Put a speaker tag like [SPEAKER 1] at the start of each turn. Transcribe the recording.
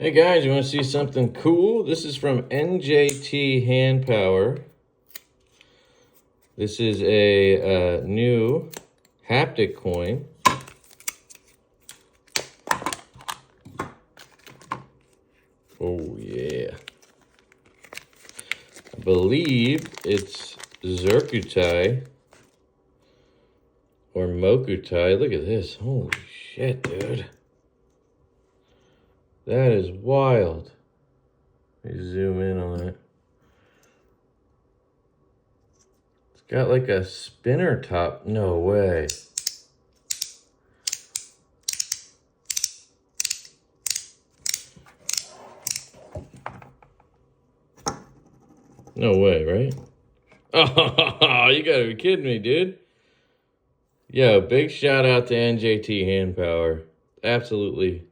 [SPEAKER 1] Hey guys, you want to see something cool? This is from NJT Hand Power. This is a new haptic coin. Oh yeah. I believe it's Zirkutai or Mokutai. Look at this. Holy shit, dude. That is wild. Let me zoom in on it. It's got like a spinner top. No way. No way, right? Oh, you gotta be kidding me, dude. Yo, big shout out to NJT Hand Power. Absolutely